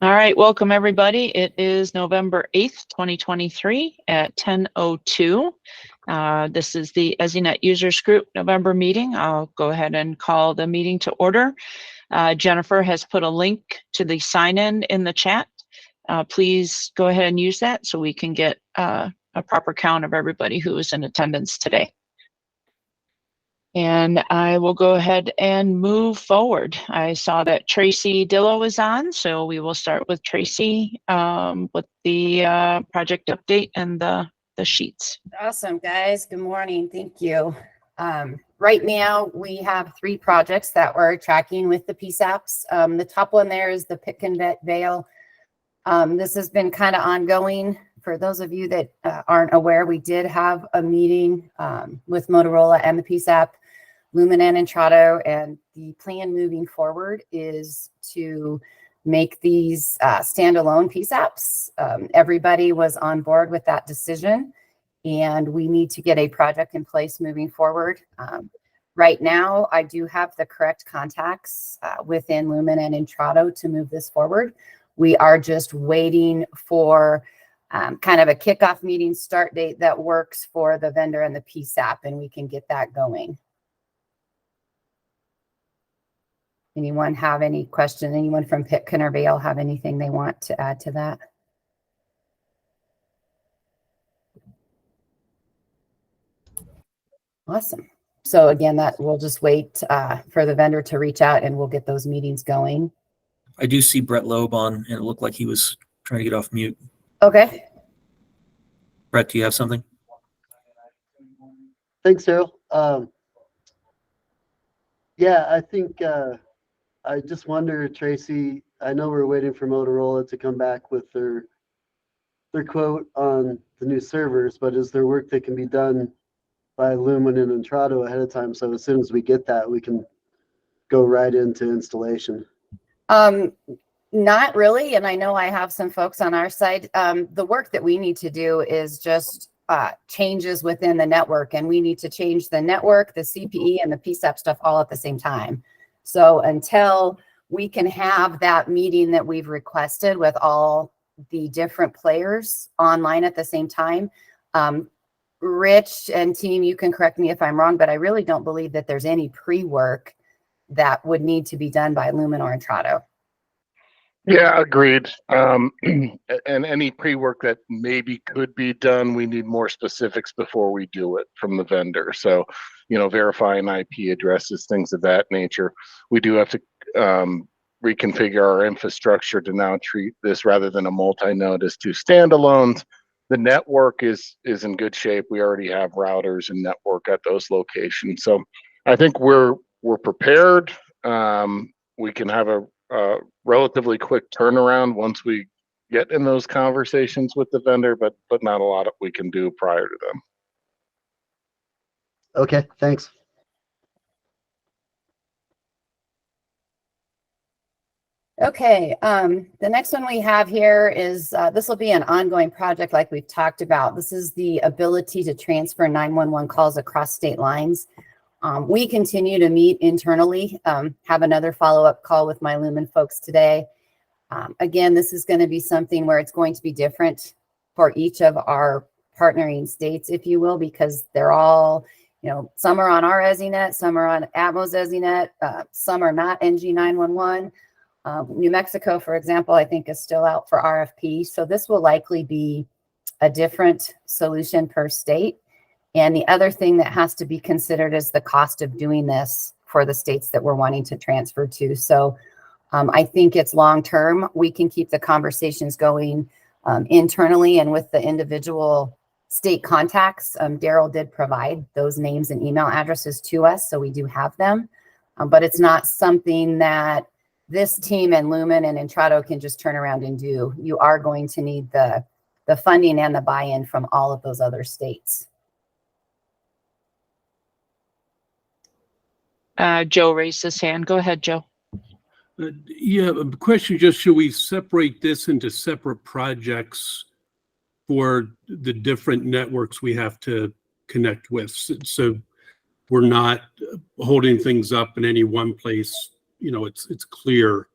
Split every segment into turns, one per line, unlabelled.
All right, welcome everybody. It is November 8th, 2023 at 10:02. This is the ESInet Users Group November meeting. I'll go ahead and call the meeting to order. Jennifer has put a link to the sign-in the chat. Please go ahead and use that so we can get a proper count of everybody who is in attendance today. And I will go ahead and move forward. I saw that Tracy Dillow is on, so we will start with Tracy with the project update and the sheets.
Awesome, guys. Good morning. Thank you. Right now, we have 3 projects that we're tracking with the PSAPs. The top one there is the Pitt-Convet Vale. This has been kind of ongoing. For those of you that aren't aware, we did have a meeting with Motorola and the PSAP, Lumen and Entrado, and the plan moving forward is to make these standalone PSAPs. Everybody was on board with that decision, and we need to get a project in place moving forward. Right now, I do have the correct contacts within Lumen and Entrado to move this forward. We are just waiting for kind of a kickoff meeting start date that works for the vendor and the PSAP, and we can get that going. Anyone have any questions? Anyone from Pitkin or Vale have anything they want to add to that? Awesome. So again, that we'll just wait for the vendor to reach out and we'll get those meetings going.
I do see Brett Loeb on, and it looked like he was trying to get off mute.
Okay.
Brett, do you have something?
Thanks, Daryl. Yeah, I think I just wonder, Tracy, I know we're waiting for Motorola to come back with their quote on the new servers, but is there work that can be done by Lumen and Entrado ahead of time, so as soon as we get that, we can go right into installation?
Not really, and I know I have some folks on our side. The work that we need to do is just changes within the network, and we need to change the network, the CPE, and the PSAP stuff all at the same time. So until we can have that meeting that we've requested with all the different players online at the same time, Rich and team, you can correct me if I'm wrong, but I really don't believe that there's any pre-work that would need to be done by Lumen or Entrado.
Yeah, agreed. And any pre-work that maybe could be done, we need more specifics before we do it from the vendor. So, verifying IP addresses, things of that nature. We do have to reconfigure our infrastructure to now treat this rather than a multi-node as 2 standalones. The network is in good shape. We already have routers and network at those locations. So I think we're prepared. We can have a relatively quick turnaround once we get in those conversations with the vendor, but not a lot we can do prior to them.
Okay, thanks.
Okay, the next one we have here is, this will be an ongoing project like we've talked about. This is the ability to transfer 911 calls across state lines. We continue to meet internally, have another follow-up call with my Lumen folks today. Again, this is going to be something where it's going to be different for each of our partnering states, if you will, because they're all, some are on our ESInet, some are on Atmos ESInet, some are not NG911. New Mexico, for example, I think is still out for RFP. So this will likely be a different solution per state. And the other thing that has to be considered is the cost of doing this for the states that we're wanting to transfer to. So I think it's long-term. We can keep the conversations going internally and with the individual state contacts. Daryl did provide those names and email addresses to us, so we do have them. But it's not something that this team and Lumen and Entrado can just turn around and do. You are going to need the funding and the buy-in from all of those other states.
Joe raised his hand. Go ahead, Joe.
Yeah, a question, just should we separate this into separate projects for the different networks we have to connect with? So we're not holding things up in any one place. It's clear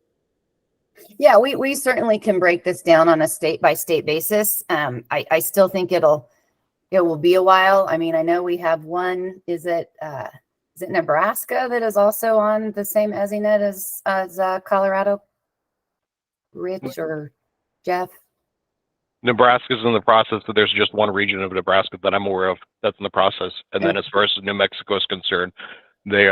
Yeah, we certainly can break this down on a state by state basis. I still think it will be a while. I mean, I know we have one, is it Nebraska that is also on the same ESInet as Colorado? Rich or Jeff?
Nebraska's in the process, but there's just one region of Nebraska that I'm aware of that's in the process. And then as far as New Mexico is concerned, they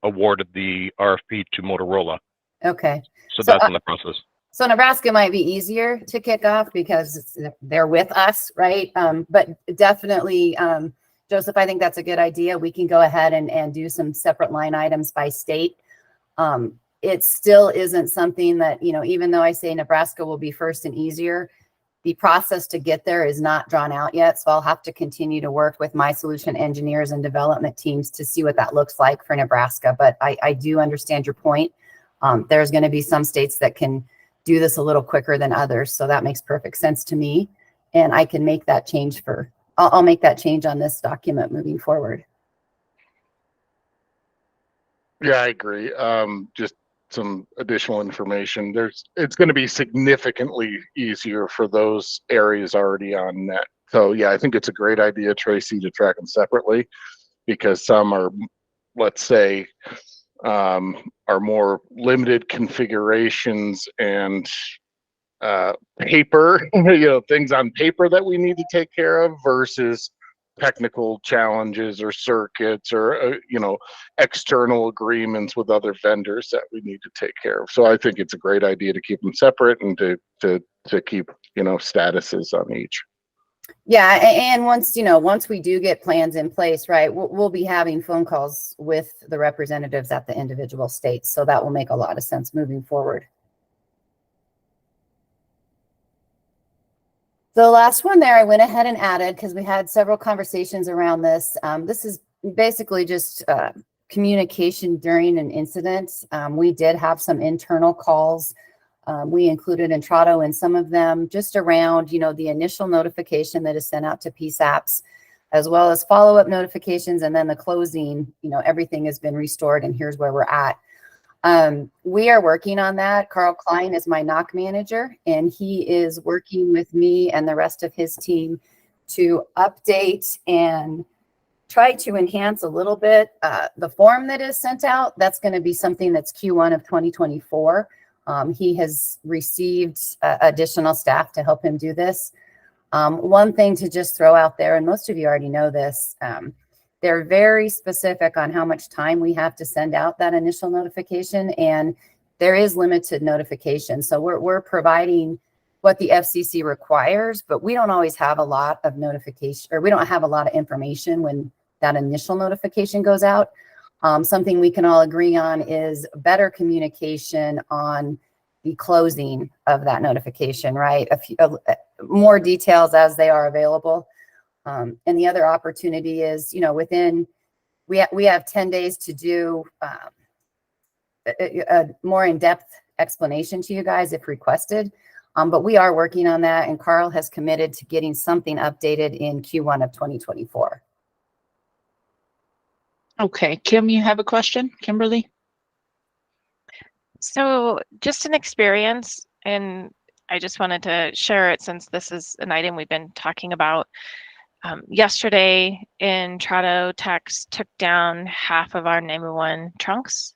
awarded the RFP to Motorola.
Okay.
So that's in the process.
So Nebraska might be easier to kick off because they're with us, right? But definitely, Joseph, I think that's a good idea. We can go ahead and do some separate line items by state. It still isn't something that, even though I say Nebraska will be first and easier, the process to get there is not drawn out yet. So I'll have to continue to work with my solution engineers and development teams to see what that looks like for Nebraska. But I do understand your point. There's going to be some states that can do this a little quicker than others. So that makes perfect sense to me. And I can make that change I'll make that change on this document moving forward.
Yeah, I agree. Just some additional information. It's going to be significantly easier for those areas already on net. So yeah, I think it's a great idea, Tracy, to track them separately, because some are, let's say, are more limited configurations and paper, things on paper that we need to take care of versus technical challenges or circuits or external agreements with other vendors that we need to take care of. So I think it's a great idea to keep them separate and to keep statuses on each.
Yeah, and once we do get plans in place, right, we'll be having phone calls with the representatives at the individual states. So that will make a lot of sense moving forward. The last one there, I went ahead and added because we had several conversations around this. This is basically just communication during an incident. We did have some internal calls. We included Entrado in some of them, just around, the initial notification that is sent out to PSAPs, as well as follow-up notifications, and then the closing, everything has been restored and here's where we're at. We are working on that. Carl Klein is my NOC manager, and he is working with me and the rest of his team to update and try to enhance a little bit the form that is sent out. That's going to be something that's Q1 of 2024. He has received additional staff to help him do this. One thing to just throw out there, and most of you already know this, they're very specific on how much time we have to send out that initial notification, and there is limited notification. So we're providing what the FCC requires, but we don't always have a lot of notification, or we don't have a lot of information when that initial notification goes out. Something we can all agree on is better communication on the closing of that notification, right? A few more details as they are available. And the other opportunity is, we have 10 days to do a more in-depth explanation to you guys if requested. But we are working on that, and Carl has committed to getting something updated in Q1 of 2024.
Okay, Kim, you have a question? Kimberly?
So just an experience, and I just wanted to share it since this is an item we've been talking about. Yesterday, Entrado Techs took down half of our 911 trunks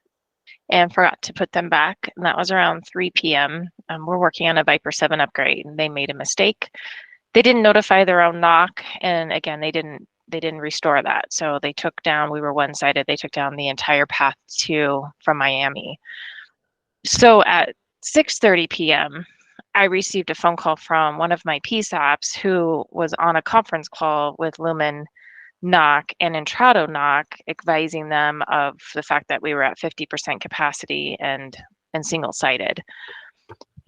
and forgot to put them back. And that was around 3 p.m. We're working on a Viper 7 upgrade, and they made a mistake. They didn't notify their own NOC, and again, they didn't restore that. So they took down, we were one-sided, they took down the entire path from Miami. So at 6:30 p.m., I received a phone call from one of my PSAPs who was on a conference call with Lumen NOC and Entrado NOC, advising them of the fact that we were at 50% capacity and single-sided.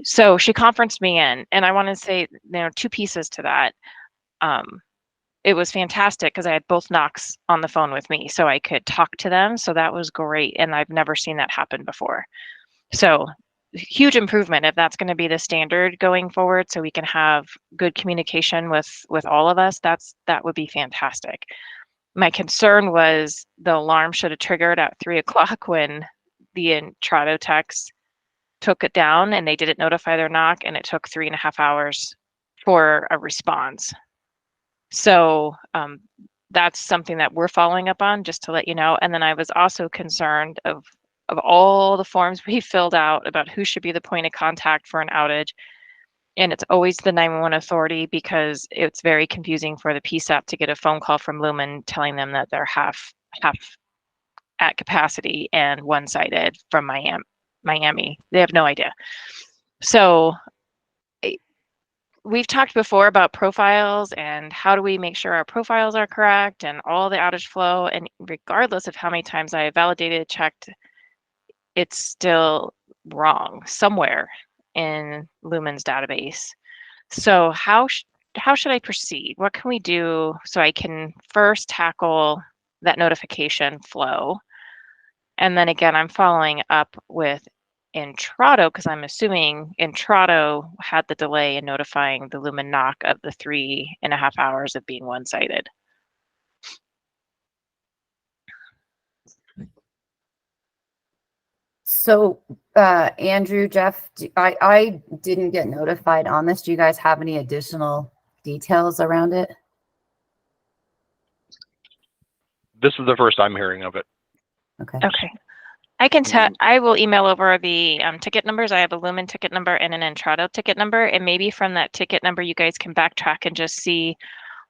So she conferenced me in, and I want to say there are two pieces to that. It was fantastic because I had both NOCs on the phone with me, so I could talk to them. So that was great, and I've never seen that happen before. So huge improvement if that's going to be the standard going forward, so we can have good communication with all of us. That would be fantastic. My concern was the alarm should have triggered at 3 o'clock when the Entrado techs took it down and they didn't notify their knock, and it took 3.5 hours for a response. So that's something that we're following up on, just to let you know. And then I was also concerned of all the forms we filled out about who should be the point of contact for an outage. And it's always the 911 authority, because it's very confusing for the PSAP to get a phone call from Lumen telling them that they're half at capacity and one-sided from Miami. They have no idea. So we've talked before about profiles and how do we make sure our profiles are correct and all the outage flow. And regardless of how many times I have validated, checked, it's still wrong somewhere in Lumen's database. So how should I proceed? What can we do so I can first tackle that notification flow? And then again, I'm following up with Intrado, because I'm assuming Intrado had the delay in notifying the Lumen knock of the 3.5 hours of being one-sided.
So, Andrew, Jeff, I didn't get notified on this. Do you guys have any additional details around it?
This is the first I'm hearing of it.
Okay.
Okay. I can I will email over the ticket numbers. I have a Lumen ticket number and an Intrado ticket number, and maybe from that ticket number, you guys can backtrack and just see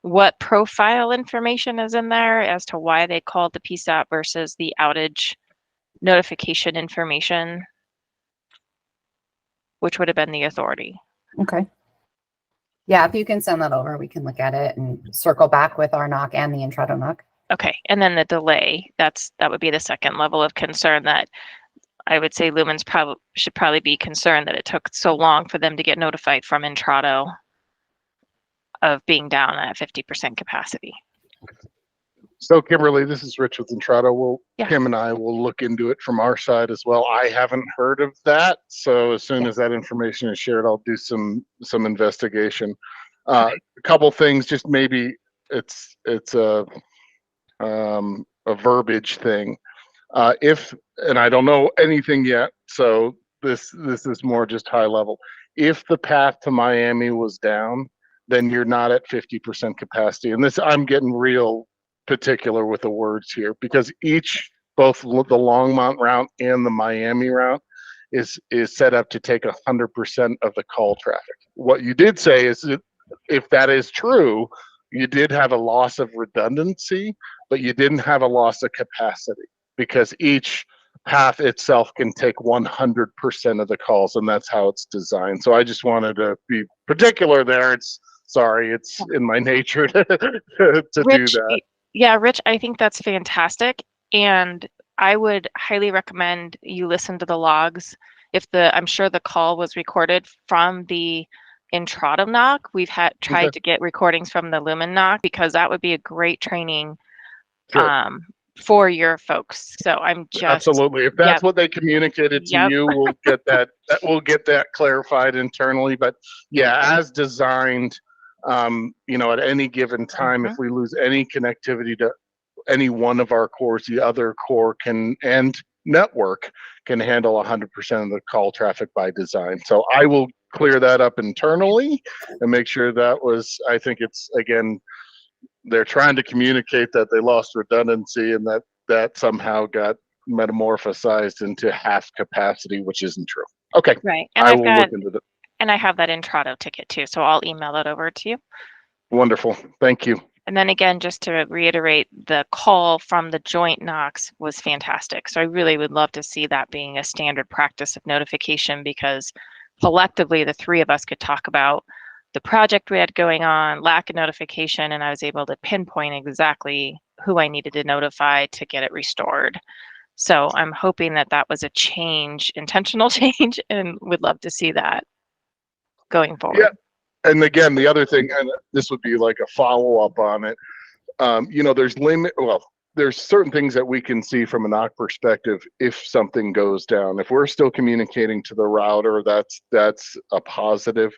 what profile information is in there as to why they called the PSAP versus the outage notification information, which would have been the authority.
Okay. Yeah, if you can send that over, we can look at it and circle back with our knock and the Intrado knock.
Okay, and then the delay, that would be the second level of concern that I would say Lumen's should probably be concerned that it took so long for them to get notified from Intrado of being down at 50% capacity.
So Kimberly, this is Rich with Intrado.
Yeah.
Kim and I will look into it from our side as well. I haven't heard of that. So as soon as that information is shared, I'll do some investigation. A couple things, just maybe it's a verbiage thing. And I don't know anything yet, so this is more just high level. If the path to Miami was down, then you're not at 50% capacity. And this, I'm getting real particular with the words here, because both the Longmont route and the Miami route is set up to take 100% of the call traffic. What you did say is that if that is true, you did have a loss of redundancy, but you didn't have a loss of capacity, because each path itself can take 100% of the calls, and that's how it's designed. So I just wanted to be particular there. It's in my nature to
Rich,
do that.
Yeah, Rich, I think that's fantastic. And I would highly recommend you listen to the logs. I'm sure the call was recorded from the Intrado knock. We've tried to get recordings from the Lumen knock, because that would be a great training for your folks. So I'm just
absolutely, if that's what they communicated to you, we'll get that clarified internally. But yeah, as designed, at any given time, if we lose any connectivity to any one of our cores, the other core and network can handle 100% of the call traffic by design. So I will clear that up internally and make sure I think it's, again, they're trying to communicate that they lost redundancy, and that somehow got metamorphosized into half capacity, which isn't true. Okay.
Right. And
I will look into that.
And I have that Intrado ticket too, so I'll email it over to you.
Wonderful. Thank you.
And then again, just to reiterate, the call from the joint knocks was fantastic. So I really would love to see that being a standard practice of notification, because collectively the three of us could talk about the project we had going on, lack of notification, and I was able to pinpoint exactly who I needed to notify to get it restored. So I'm hoping that was a intentional change, and would love to see that going forward.
Yeah. And again, the other thing, and this would be like a follow-up on it, there's certain things that we can see from a knock perspective if something goes down. If we're still communicating to the router, that's a positive.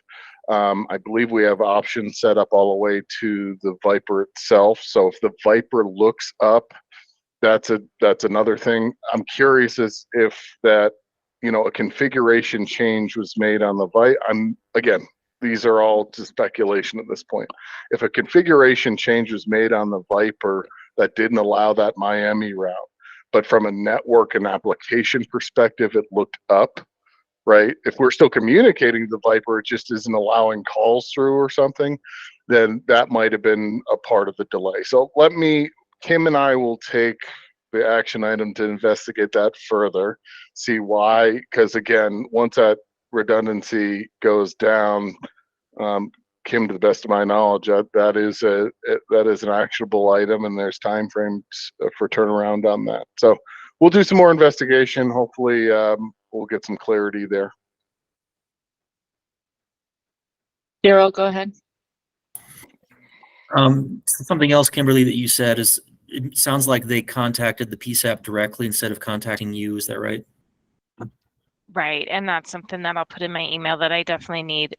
I believe we have options set up all the way to the Viper itself. So if the Viper looks up, that's another thing. I'm curious as if that a configuration change was made on the again, these are all just speculation at this point. If a configuration change was made on the Viper that didn't allow that Miami route, but from a network and application perspective, it looked up, right? If we're still communicating the Viper, it just isn't allowing calls through or something, then that might have been a part of the delay. So Kim and I will take the action item to investigate that further, see why, because again, once that redundancy goes down, Kim, to the best of my knowledge, that is an actionable item, and there's time frames for turnaround on that. So we'll do some more investigation. Hopefully, we'll get some clarity there.
Daryl, go ahead.
Something else, Kimberly, that you said is it sounds like they contacted the PSAP directly instead of contacting you. Is that right?
Right, and that's something that I'll put in my email that I definitely need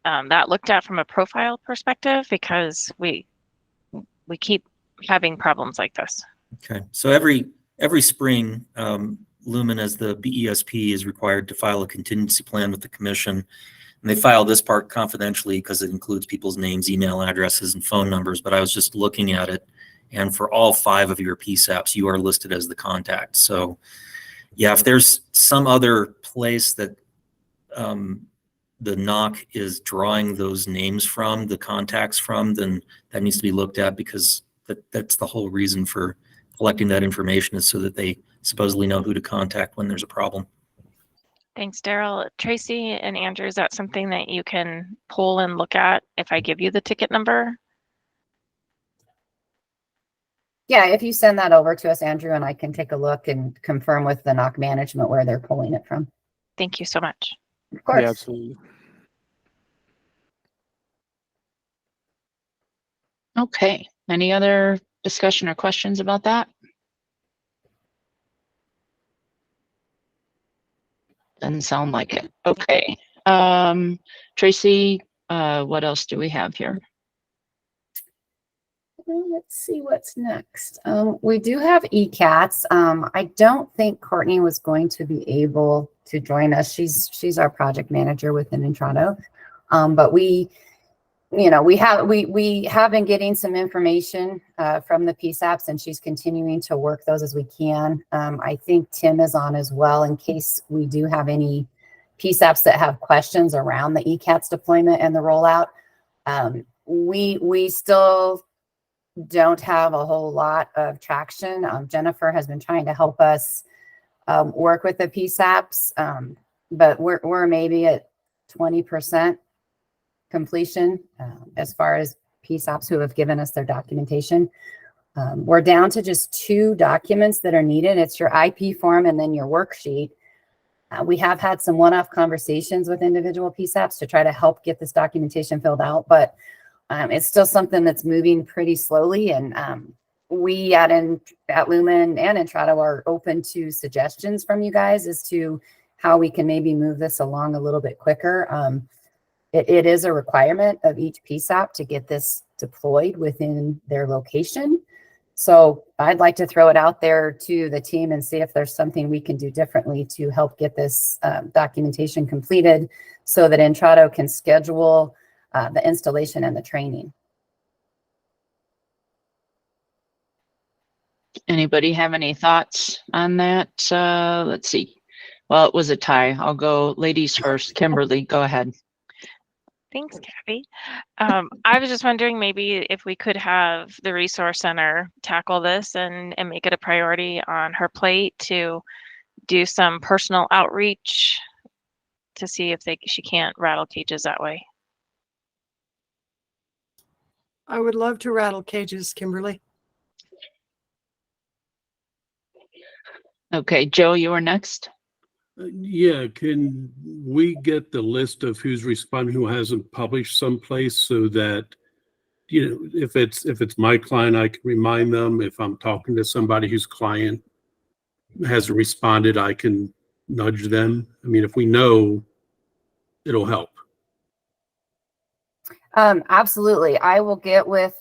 that looked at from a profile perspective, because we keep having problems like this.
Okay, so every spring, Lumen as the BESP is required to file a contingency plan with the commission. And they file this part confidentially because it includes people's names, email addresses, and phone numbers. But I was just looking at it, and for all 5 of your PSAPs, you are listed as the contact. So yeah, if there's some other place that the NOC is drawing those names from, the contacts from, then that needs to be looked at, because that's the whole reason for collecting that information, is so that they supposedly know who to contact when there's a problem.
Thanks, Daryl. Tracy and Andrew, is that something that you can pull and look at if I give you the ticket number?
Yeah, if you send that over to us, Andrew, and I can take a look and confirm with the NOC management where they're pulling it from.
Thank you so much.
Of course.
Yeah, absolutely.
Okay. Any other discussion or questions about that? Doesn't sound like it. Okay. Tracy, what else do we have here?
Let's see what's next. We do have ECATs. I don't think Courtney was going to be able to join us. She's our project manager within Intrado. But we have been getting some information from the PSAPs, and she's continuing to work those as we can. I think Tim is on as well in case we do have any PSAPs that have questions around the ECATs deployment and the rollout. We still don't have a whole lot of traction. Jennifer has been trying to help us work with the PSAPs, but we're maybe at 20% completion as far as PSAPs who have given us their documentation. We're down to just 2 documents that are needed. It's your IP form and then your worksheet. We have had some one-off conversations with individual PSAPs to try to help get this documentation filled out, but it's still something that's moving pretty slowly. And we at Lumen and Intrado are open to suggestions from you guys as to how we can maybe move this along a little bit quicker. It is a requirement of each PSAP to get this deployed within their location. So I'd like to throw it out there to the team and see if there's something we can do differently to help get this documentation completed so that Intrado can schedule the installation and the training.
Anybody have any thoughts on that? Let's see. Well, it was a tie. I'll go ladies first. Kimberly, go ahead.
Thanks, Kathy. I was just wondering maybe if we could have the Resource Center tackle this and make it a priority on her plate to do some personal outreach to see if she can't rattle cages that way.
I would love to rattle cages, Kimberly.
Okay, Joe, you were next.
Yeah, can we get the list of who's responding, who hasn't published someplace, so that, if it's my client, I can remind them. If I'm talking to somebody whose client hasn't responded, I can nudge them. I mean, if we know, it'll help.
Absolutely. I will get with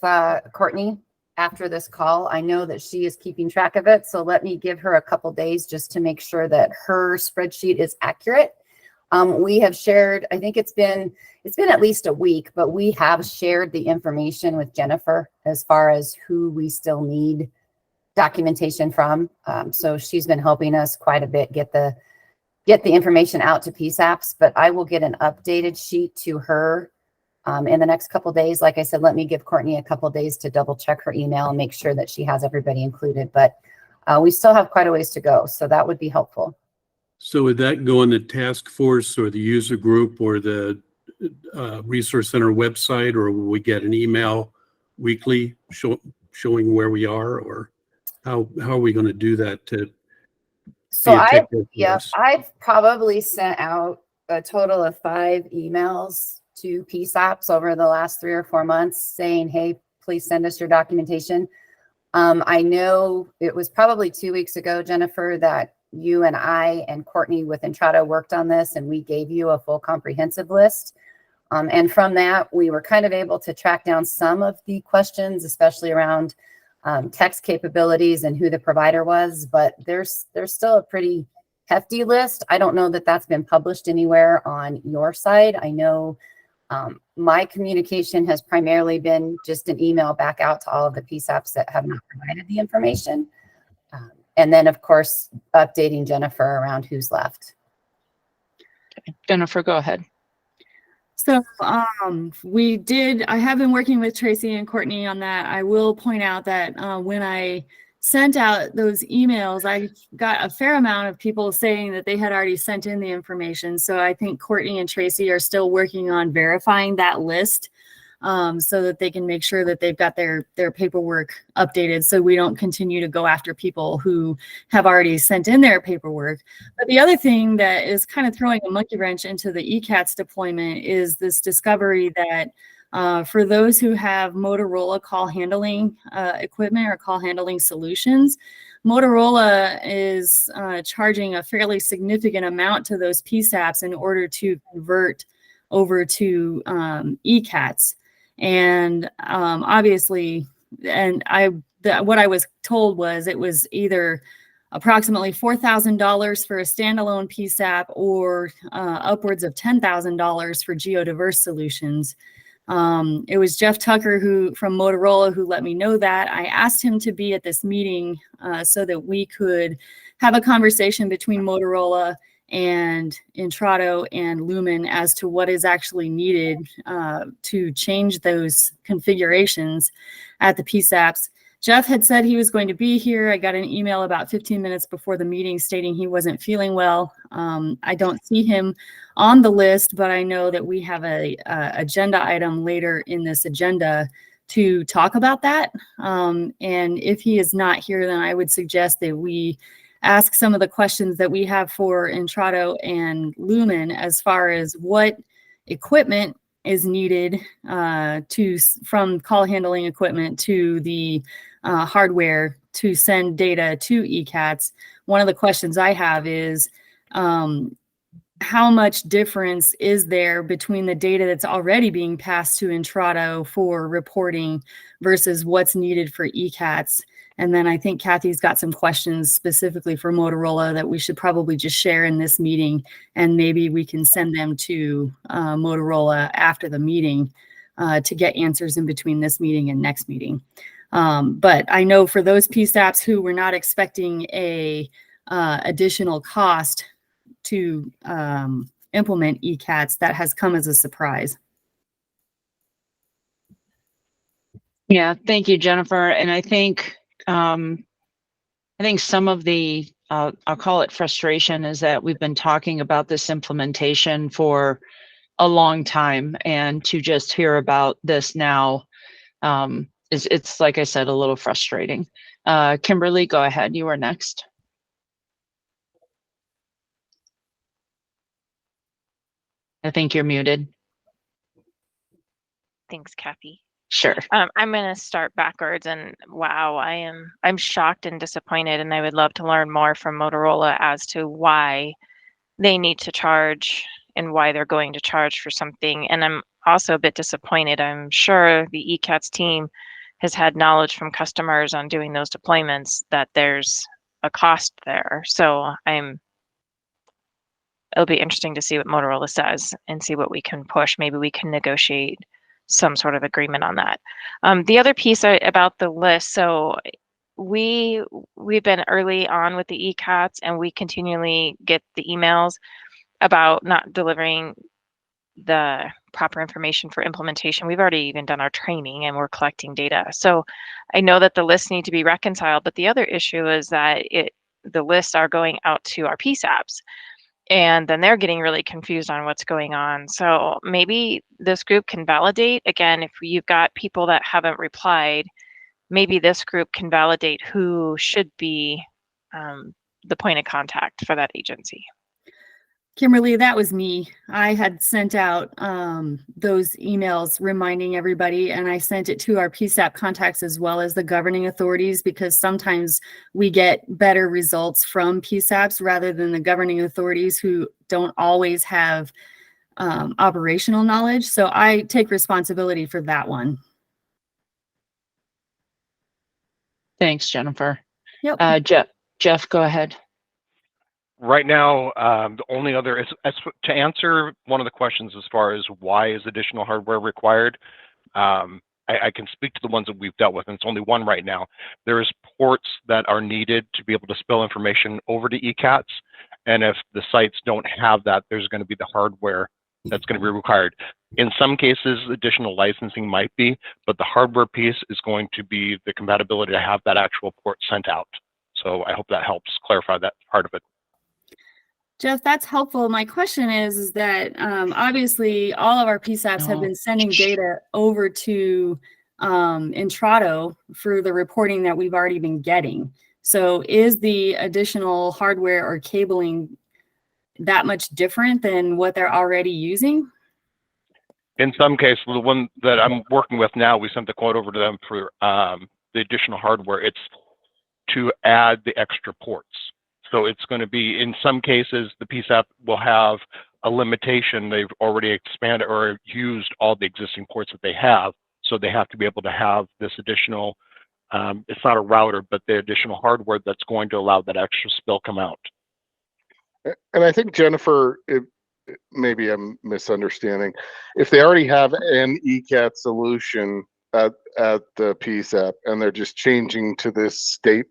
Courtney after this call. I know that she is keeping track of it, so let me give her a couple days just to make sure that her spreadsheet is accurate. We have shared, I think it's been at least a week, but we have shared the information with Jennifer as far as who we still need documentation from. So she's been helping us quite a bit get the information out to PSAPs, but I will get an updated sheet to her in the next couple days. Like I said, let me give Courtney a couple days to double check her email and make sure that she has everybody included, but we still have quite a ways to go. So that would be helpful.
So would that go on the task force or the user group or the resource center website, or will we get an email weekly showing where we are, or how are we going to do that to
So
be effective for us?
I've probably sent out a total of 5 emails to PSAPs over the last 3 or 4 months saying, hey, please send us your documentation. I know it was probably 2 weeks ago, Jennifer, that you and I and Courtney with Entrada worked on this, and we gave you a full comprehensive list. And from that, we were kind of able to track down some of the questions, especially around text capabilities and who the provider was. But there's still a pretty hefty list. I don't know that that's been published anywhere on your side. I know my communication has primarily been just an email back out to all of the PSAPs that have not provided the information. And then, of course, updating Jennifer around who's left.
Okay. Jennifer, go ahead.
So I have been working with Tracy and Courtney on that. I will point out that when I sent out those emails, I got a fair amount of people saying that they had already sent in the information. So I think Courtney and Tracy are still working on verifying that list so that they can make sure that they've got their paperwork updated, so we don't continue to go after people who have already sent in their paperwork. But the other thing that is kind of throwing a monkey wrench into the ECATS deployment is this discovery that for those who have Motorola call handling equipment or call handling solutions, Motorola is charging a fairly significant amount to those PSAPs in order to convert over to ECATS. And obviously, what I was told was it was either approximately $4,000 for a standalone PSAP or upwards of $10,000 for geodiverse solutions. It was Jeff Tucker from Motorola who let me know that. I asked him to be at this meeting so that we could have a conversation between Motorola and Intrado and Lumen as to what is actually needed to change those configurations at the PSAPs. Jeff had said he was going to be here. I got an email about 15 minutes before the meeting stating he wasn't feeling well. I don't see him on the list, but I know that we have a agenda item later in this agenda to talk about that. And if he is not here, then I would suggest that we ask some of the questions that we have for Intrado and Lumen as far as what equipment is needed from call handling equipment to the hardware to send data to ECATS. One of the questions I have is how much difference is there between the data that's already being passed to Intrado for reporting versus what's needed for ECATS? And then I think Kathy's got some questions specifically for Motorola that we should probably just share in this meeting, and maybe we can send them to Motorola after the meeting to get answers in between this meeting and next meeting. But I know for those PSAPs who were not expecting a additional cost to implement ECATS, that has come as a surprise.
Yeah, thank you, Jennifer. And I think some of the, I'll call it frustration, is that we've been talking about this implementation for a long time, and to just hear about this now it's, like I said, a little frustrating. Kimberly, go ahead. You are next. I think you're muted.
Thanks, Kathy.
Sure.
I'm going to start backwards, and wow, I'm shocked and disappointed, and I would love to learn more from Motorola as to why they need to charge and why they're going to charge for something. And I'm also a bit disappointed. I'm sure the ECATS team has had knowledge from customers on doing those deployments that there's a cost there. So it'll be interesting to see what Motorola says and see what we can push. Maybe we can negotiate some sort of agreement on that. The other piece about the list, so we've been early on with the ECATs, and we continually get the emails about not delivering the proper information for implementation. We've already even done our training and we're collecting data. So I know that the lists need to be reconciled, but the other issue is that the lists are going out to our PSAPs, and then they're getting really confused on what's going on. So maybe this group can validate, again, if you've got people that haven't replied, maybe this group can validate who should be the point of contact for that agency.
Kimberly, that was me. I had sent out those emails reminding everybody, and I sent it to our PSAP contacts as well as the governing authorities, because sometimes we get better results from PSAPs rather than the governing authorities, who don't always have operational knowledge. So I take responsibility for that one.
Thanks, Jennifer.
Yep.
Jeff, go ahead.
Right now, the only other to answer one of the questions as far as why is additional hardware required, I can speak to the ones that we've dealt with, and it's only one right now. There's ports that are needed to be able to spill information over to ECATs, and if the sites don't have that, there's going to be the hardware that's going to be required. In some cases, additional licensing might be, but the hardware piece is going to be the compatibility to have that actual port sent out. So I hope that helps clarify that part of it.
Jeff, that's helpful. My question is that obviously all of our PSAPs have been sending data over to Intrado for the reporting that we've already been getting. So is the additional hardware or cabling that much different than what they're already using?
In some cases, the one that I'm working with now, we sent the quote over to them for the additional hardware. It's to add the extra ports. So it's going to be, in some cases, the PSAP will have a limitation. They've already expanded or used all the existing ports that they have. So they have to be able to have this additional, it's not a router, but the additional hardware that's going to allow that extra spill come out.
And I think, Jennifer, maybe I'm misunderstanding. If they already have an ECAT solution at the PSAP and they're just changing to this state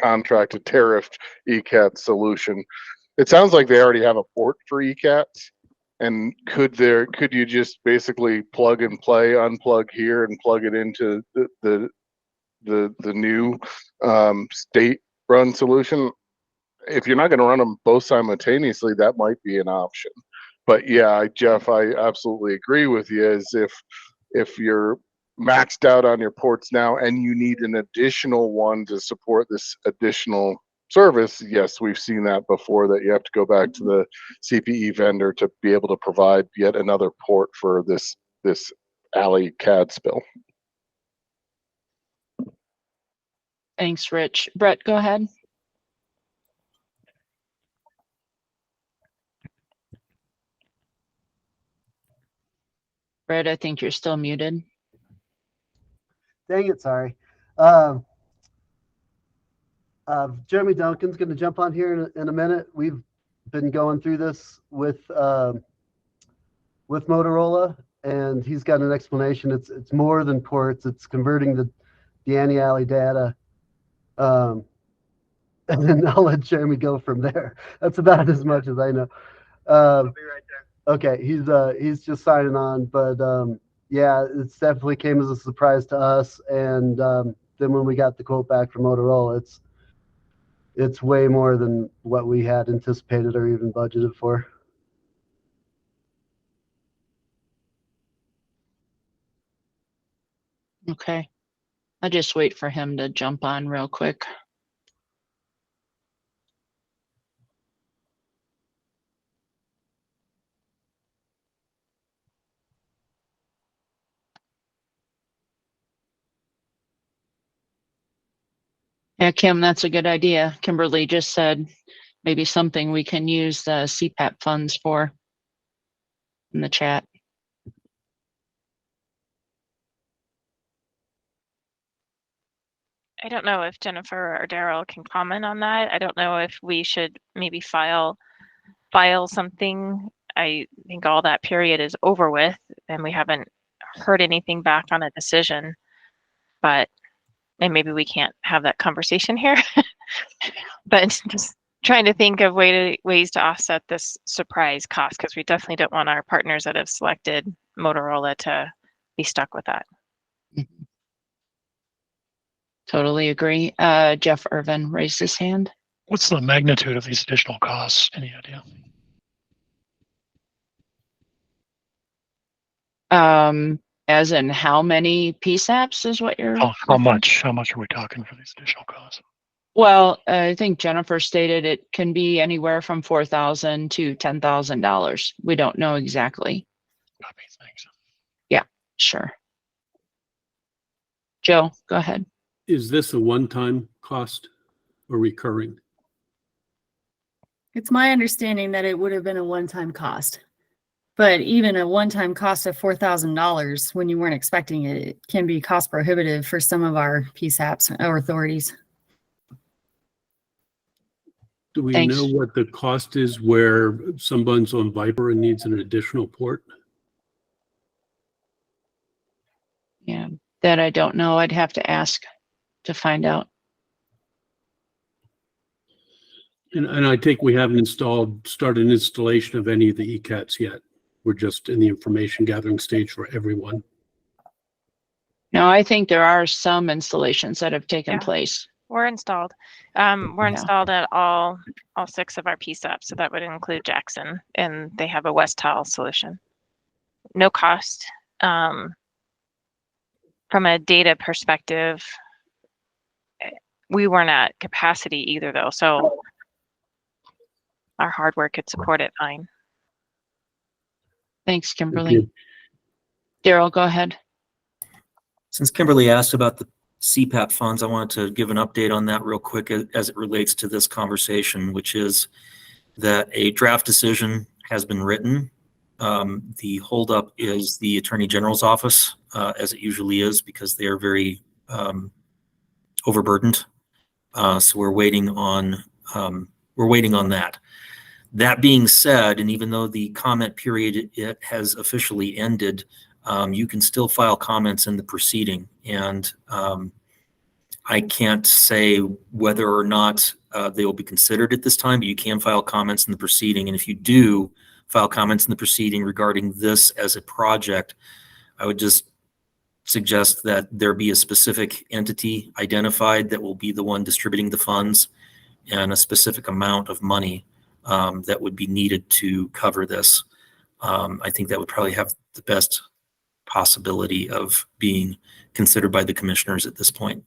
contracted tariff ECAT solution, it sounds like they already have a port for ECATs. And could you just basically plug and play, unplug here and plug it into the new state run solution? If you're not going to run them both simultaneously, that might be an option. But yeah, Jeff, I absolutely agree with you. As if you're maxed out on your ports now and you need an additional one to support this additional service, yes, we've seen that before, that you have to go back to the CPE vendor to be able to provide yet another port for this alley CAD spill.
Thanks, Rich. Brett, go ahead. Brett, I think you're still muted.
Dang it, sorry. Jeremy Duncan's going to jump on here in a minute. We've been going through this with Motorola, and he's got an explanation. It's more than ports. It's converting the anti-alley data. And then I'll let Jeremy go from there. That's about as much as I know. I'll be right there. Okay, he's just signing on, but yeah, it definitely came as a surprise to us. And then when we got the quote back from Motorola, it's way more than what we had anticipated or even budgeted for.
Okay. I'll just wait for him to jump on real quick. Yeah, Kim, that's a good idea. Kimberly just said maybe something we can use the CPAP funds for in the chat.
I don't know if Jennifer or Daryl can comment on that. I don't know if we should maybe file something. I think all that period is over with and we haven't heard anything back on a decision, and maybe we can't have that conversation here, but just trying to think of ways to offset this surprise cost, because we definitely don't want our partners that have selected Motorola to be stuck with that.
Totally agree. Jeff Irvin raised his hand.
What's the magnitude of these additional costs? Any idea?
As in how many PSAPs is what you're
How much are we talking for these additional costs?
Well, I think Jennifer stated it can be anywhere from $4,000 to $10,000. We don't know exactly.
Copy, thanks.
Yeah, sure. Joe, go ahead.
Is this a one-time cost or recurring?
It's my understanding that it would have been a one-time cost. But even a one-time cost of $4,000 when you weren't expecting it, it can be cost prohibitive for some of our PSAPs or authorities.
Do we
Thanks.
know what the cost is where someone's on Viper and needs an additional port?
Yeah, that I don't know. I'd have to ask to find out.
And I think we haven't started installation of any of the ECATs yet. We're just in the information gathering stage for everyone.
No, I think there are some installations that have taken
Yeah.
place.
We're installed. We're installed at all 6 of our PSAPs, so that would include Jackson, and they have a West Tile solution. No cost. From a data perspective, we weren't at capacity either, though, so our hardware could support it fine.
Thanks, Kimberly. Daryl, go ahead.
Since Kimberly asked about the CPAP funds, I wanted to give an update on that real quick as it relates to this conversation, which is that a draft decision has been written. The holdup is the Attorney General's office, as it usually is, because they are very overburdened. So we're waiting on that. That being said, and even though the comment period it has officially ended, you can still file comments in the proceeding. And I can't say whether or not they will be considered at this time, but you can file comments in the proceeding. And if you do file comments in the proceeding regarding this as a project, I would just suggest that there be a specific entity identified that will be the one distributing the funds and a specific amount of money that would be needed to cover this. I think that would probably have the best possibility of being considered by the commissioners at this point.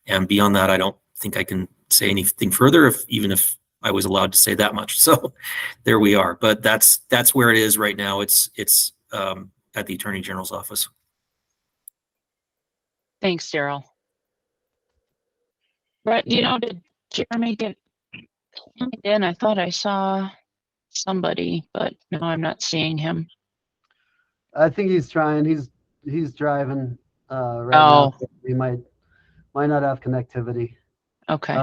And beyond that, I don't think I can say anything further, even if I was allowed to say that much. So there we are. But that's where it is right now. It's at the Attorney General's office.
Thanks, Daryl. Brett, did Jeremy get in? I thought I saw somebody, but no, I'm not seeing him.
I think he's trying. He's driving right now. So he might not have connectivity.
Okay.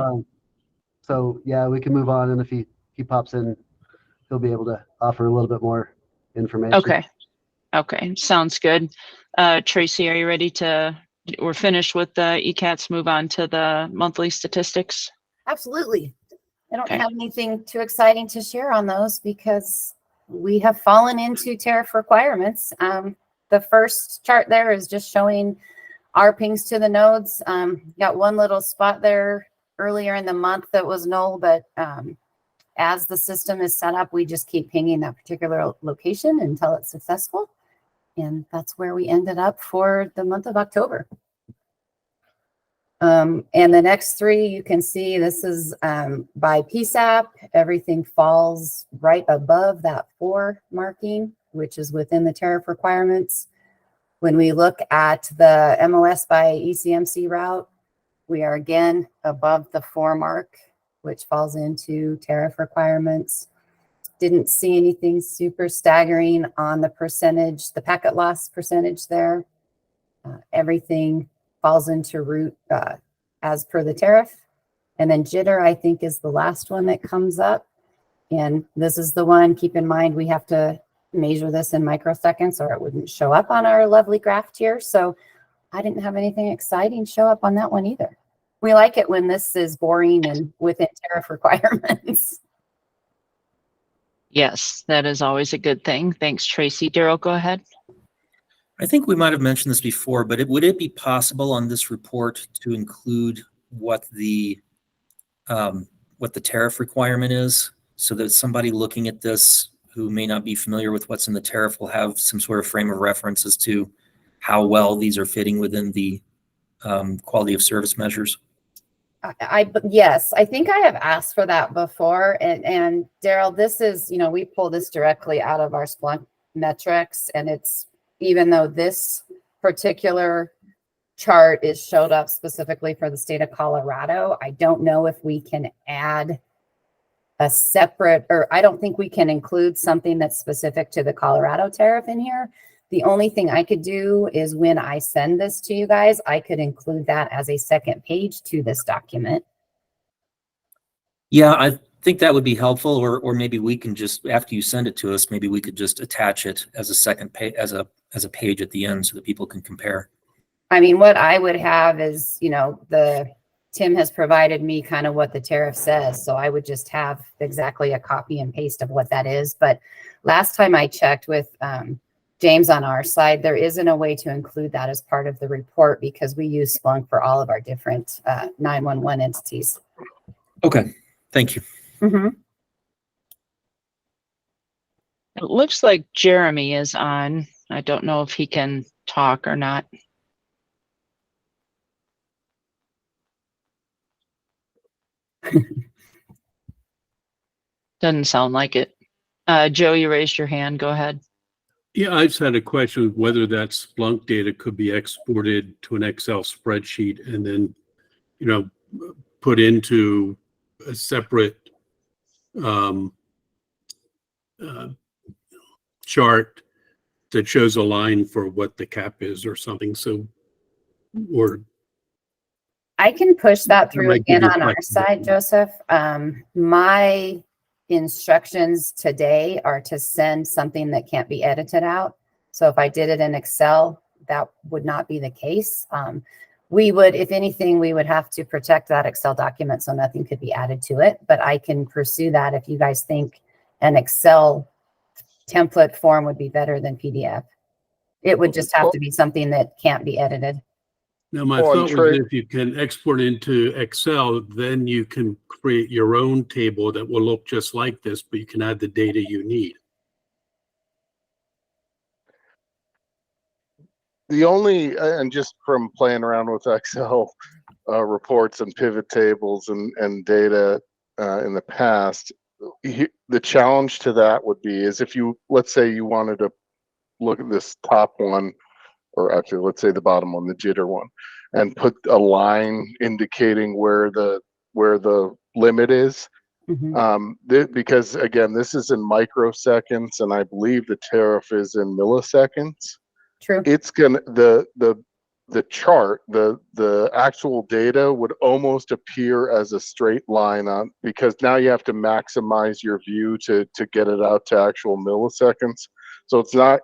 So yeah, we can move on, and if he pops in, he'll be able to offer a little bit more information.
Okay. Sounds good. Tracy, are you ready we're finished with the ECATs, move on to the monthly statistics?
Absolutely. I don't
Okay.
have anything too exciting to share on those because we have fallen into tariff requirements. The first chart there is just showing our pings to the nodes. Got one little spot there earlier in the month that was null, but as the system is set up, we just keep pinging that particular location until it's successful. And that's where we ended up for the month of October. And the next 3, you can see this is by PSAP. Everything falls right above that 4 marking, which is within the tariff requirements. When we look at the MOS by ECMC route, we are again above the 4 mark, which falls into tariff requirements. Didn't see anything super staggering on the percentage, the packet loss percentage there. Everything falls into route as per the tariff. And then jitter, I think, is the last one that comes up. And this is the one, keep in mind, we have to measure this in microseconds or it wouldn't show up on our lovely graph here. So I didn't have anything exciting show up on that one either. We like it when this is boring and within tariff requirements.
Yes, that is always a good thing. Thanks, Tracy. Daryl, go ahead.
I think we might have mentioned this before, but would it be possible on this report to include what the tariff requirement is, so that somebody looking at this who may not be familiar with what's in the tariff will have some sort of frame of reference as to how well these are fitting within the quality of service measures?
Yes, I think I have asked for that before. And Daryl, this is, we pull this directly out of our Splunk metrics, and it's, even though this particular chart is showed up specifically for the state of Colorado, I don't know if we can add a separate, or I don't think we can include something that's specific to the Colorado tariff in here. The only thing I could do is when I send this to you guys, I could include that as a second page to this document.
Yeah, I think that would be helpful, or maybe we can just, after you send it to us, maybe we could just attach it as a second page, as a page at the end so that people can compare.
I mean, what I would have is, Tim has provided me kind of what the tariff says. So I would just have exactly a copy and paste of what that is. But last time I checked with James on our side, there isn't a way to include that as part of the report because we use Splunk for all of our different 911 entities.
Okay, thank you.
Mm-hmm.
It looks like Jeremy is on. I don't know if he can talk or not. Doesn't sound like it. Joe, you raised your hand. Go ahead.
Yeah, I just had a question whether that Splunk data could be exported to an Excel spreadsheet and then, put into a separate chart that shows a line for what the cap is or something. So, or
I can push that through
might give
again
you
on our side, Joseph. My instructions today are to send something that can't be edited out. So if I did it in Excel, that would not be the case. We would, if anything, we would have to protect that Excel document so nothing could be added to it. But I can pursue that if you guys think an Excel template form would be better than PDF. It would just have to be something that can't be edited.
now my thought was if you can export into Excel, then you can create your own table that will look just like this, but you can add the data you need.
The only, and just from playing around with Excel reports and pivot tables and data in the past, the challenge to that would be is if you, let's say you wanted to look at this top one, or actually let's say the bottom one, the jitter one, and put a line indicating where the limit is.
Mm-hmm.
Because again, this is in microseconds and I believe the tariff is in milliseconds.
True.
It's gonna, the chart, the actual data would almost appear as a straight line on, because now you have to maximize your view to get it out to actual milliseconds. So it's not,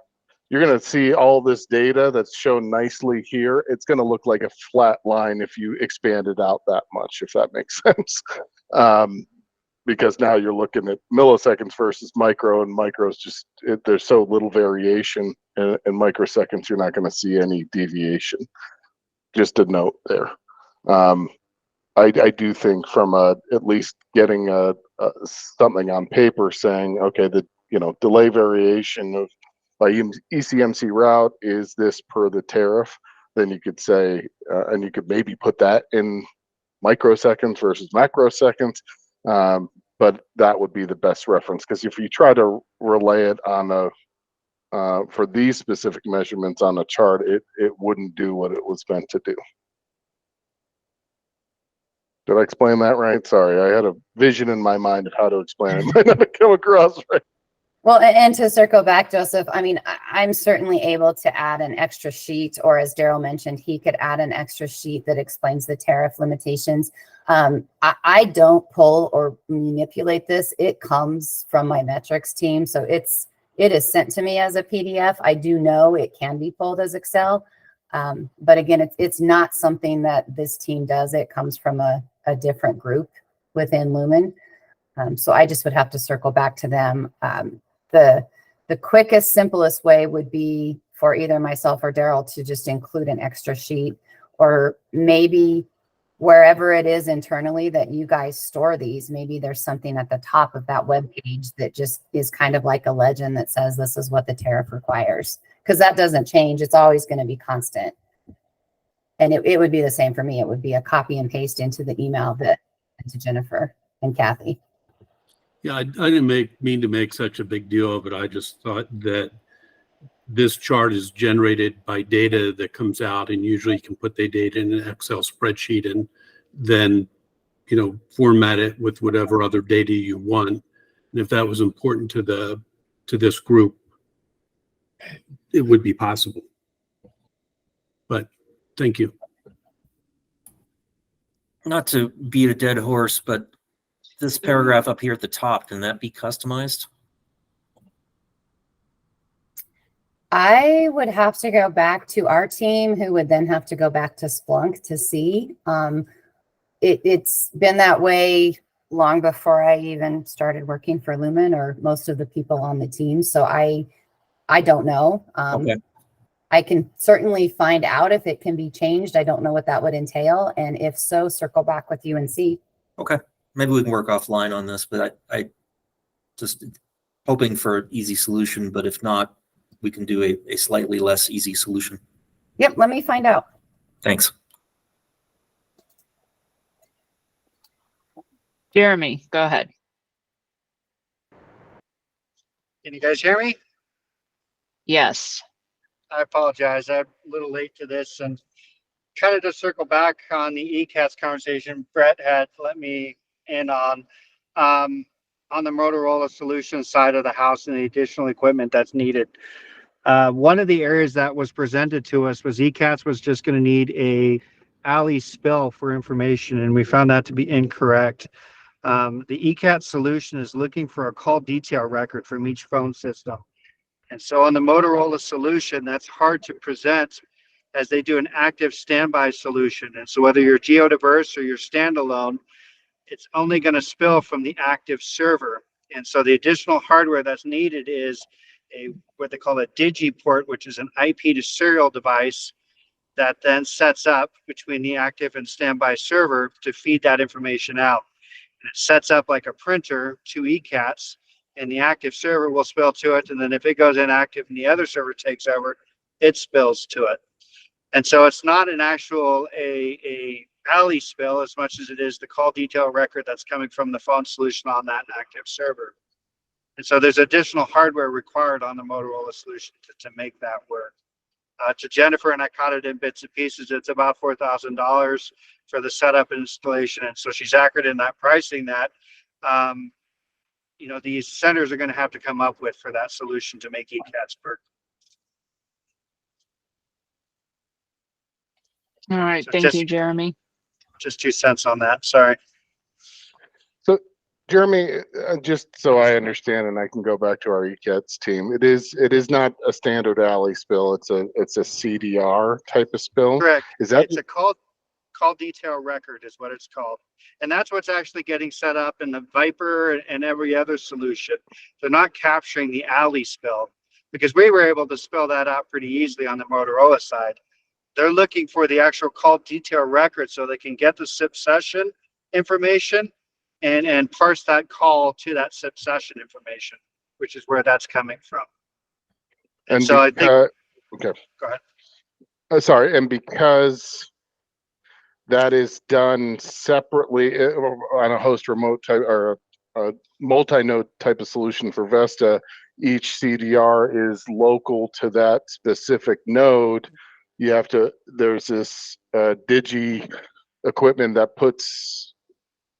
you're going to see all this data that's shown nicely here. It's going to look like a flat line if you expand it out that much, if that makes sense. Because now you're looking at milliseconds versus micro, and micros just, there's so little variation. In microseconds, you're not going to see any deviation. Just a note there. I do think from at least getting something on paper saying, okay, the delay variation of by ECMC route is this per the tariff, then you could say, and you could maybe put that in microseconds versus macroseconds. But that would be the best reference, because if you try to relay it on for these specific measurements on a chart, it wouldn't do what it was meant to do. Did I explain that right? Sorry, I had a vision in my mind of how to explain it. Might not have come across right.
Well, and to circle back, Joseph, I mean, I'm certainly able to add an extra sheet, or as Daryl mentioned, he could add an extra sheet that explains the tariff limitations. I don't pull or manipulate this. It comes from my metrics team. So it is sent to me as a PDF. I do know it can be pulled as Excel. But again, it's not something that this team does. It comes from a different group within Lumen. So I just would have to circle back to them. The quickest, simplest way would be for either myself or Daryl to just include an extra sheet, or maybe wherever it is internally that you guys store these, maybe there's something at the top of that web page that just is kind of like a legend that says this is what the tariff requires, because that doesn't change. It's always going to be constant. And it would be the same for me. It would be a copy and paste into the email that to Jennifer and Kathy.
Yeah, I didn't mean to make such a big deal of it. I just thought that this chart is generated by data that comes out, and usually you can put the data in an Excel spreadsheet and then, format it with whatever other data you want. And if that was important to this group, it would be possible. But thank you.
Not to beat a dead horse, but this paragraph up here at the top, can that be customized?
I would have to go back to our team, who would then have to go back to Splunk to see. It's been that way long before I even started working for Lumen, or most of the people on the team. So I don't know.
Okay.
I can certainly find out if it can be changed. I don't know what that would entail. And if so, circle back with you and see.
Okay. Maybe we can work offline on this, but I just hoping for an easy solution, but if not, we can do a slightly less easy solution.
Yep, let me find out.
Thanks.
Jeremy, go ahead.
Can you guys hear me?
Yes.
I apologize. I'm a little late to this, and kind of to circle back on the ECATS conversation Brett had let me in on the Motorola Solutions side of the house and the additional equipment that's needed. One of the areas that was presented to us was ECATS was just going to need a alley spill for information, and we found that to be incorrect. The ECATS solution is looking for a call detail record from each phone system. And so on the Motorola solution, that's hard to present, as they do an active standby solution. And so whether you're geodiverse or you're standalone, it's only going to spill from the active server. And so the additional hardware that's needed is what they call a digiport, which is an IP to serial device that then sets up between the active and standby server to feed that information out. And it sets up like a printer to ECATS, and the active server will spill to it. And then if it goes inactive and the other server takes over, it spills to it. And so it's not an actual a alley spill as much as it is the call detail record that's coming from the phone solution on that active server. And so there's additional hardware required on the Motorola solution to make that work. To Jennifer, and I caught it in bits and pieces, it's about $4,000 for the setup and installation. And so she's accurate in that pricing that these centers are going to have to come up with for that solution to make ECATS work.
All right.
So
Thank you, Jeremy.
Just 2 cents on that. Sorry.
So, Jeremy, just so I understand, and I can go back to our ECATS team, it is not a standard alley spill. It's a CDR type of spill.
Correct.
Is that
it's a call detail record is what it's called. And that's what's actually getting set up in the Viper and every other solution. They're not capturing the alley spill, because we were able to spell that out pretty easily on the Motorola side. They're looking for the actual call detail record so they can get the SIP session information and parse that call to that SIP session information, which is where that's coming from. And so I think,
okay.
Go ahead.
Sorry, and because that is done separately on a host remote type or a multi-node type of solution for Vesta, each CDR is local to that specific node. There's this digi equipment that puts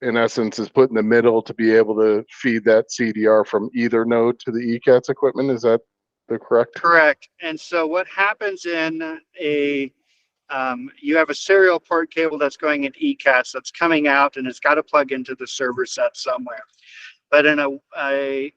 in essence, is put in the middle to be able to feed that CDR from either node to the ECATS equipment. Is that the correct?
Correct. And so what happens in a you have a serial port cable that's going into ECATS that's coming out, and it's got to plug into the server set somewhere. But in a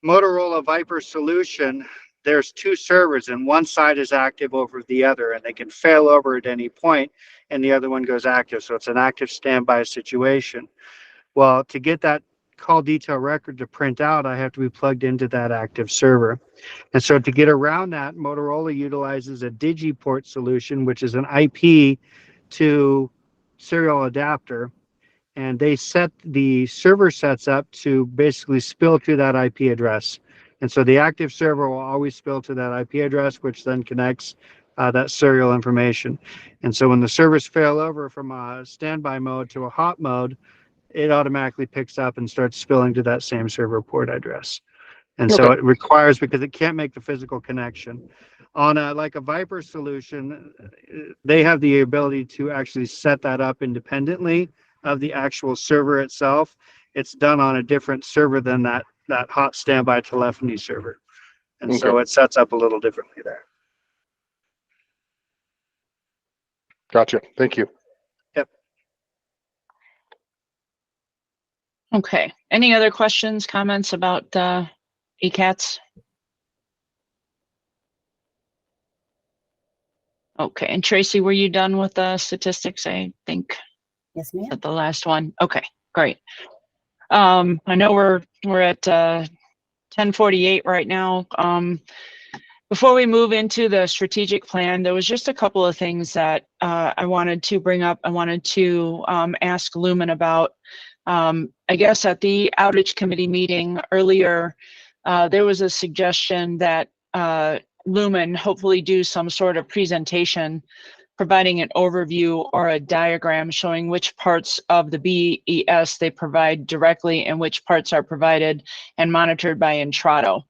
Motorola Viper solution, there's two servers, and one side is active over the other, and they can fail over at any point, and the other one goes active. So it's an active standby situation. Well, to get that call detail record to print out, I have to be plugged into that active server. And so to get around that, Motorola utilizes a DigiPort solution, which is an IP to serial adapter. And they set the server sets up to basically spill to that IP address. And so the active server will always spill to that IP address, which then connects that serial information. And so when the servers fail over from a standby mode to a hot mode, it automatically picks up and starts spilling to that same server port address. And so it requires, because it can't make the physical connection. On like a Viper solution, they have the ability to actually set that up independently of the actual server itself. It's done on a different server than that hot standby telephony server. And so it sets up a little differently there.
Gotcha. Thank you.
Yep.
Okay. Any other questions, comments about ECATS? Okay. And Tracy, were you done with the statistics? I think
Yes, ma'am.
at the last one. Okay, great. I know we're at 10:48 right now. Before we move into the strategic plan, there was just a couple of things that I wanted to bring up. I wanted to ask Lumen about. I guess at the outage committee meeting earlier, there was a suggestion that Lumen hopefully do some sort of presentation providing an overview or a diagram showing which parts of the BES they provide directly and which parts are provided and monitored by Intrado.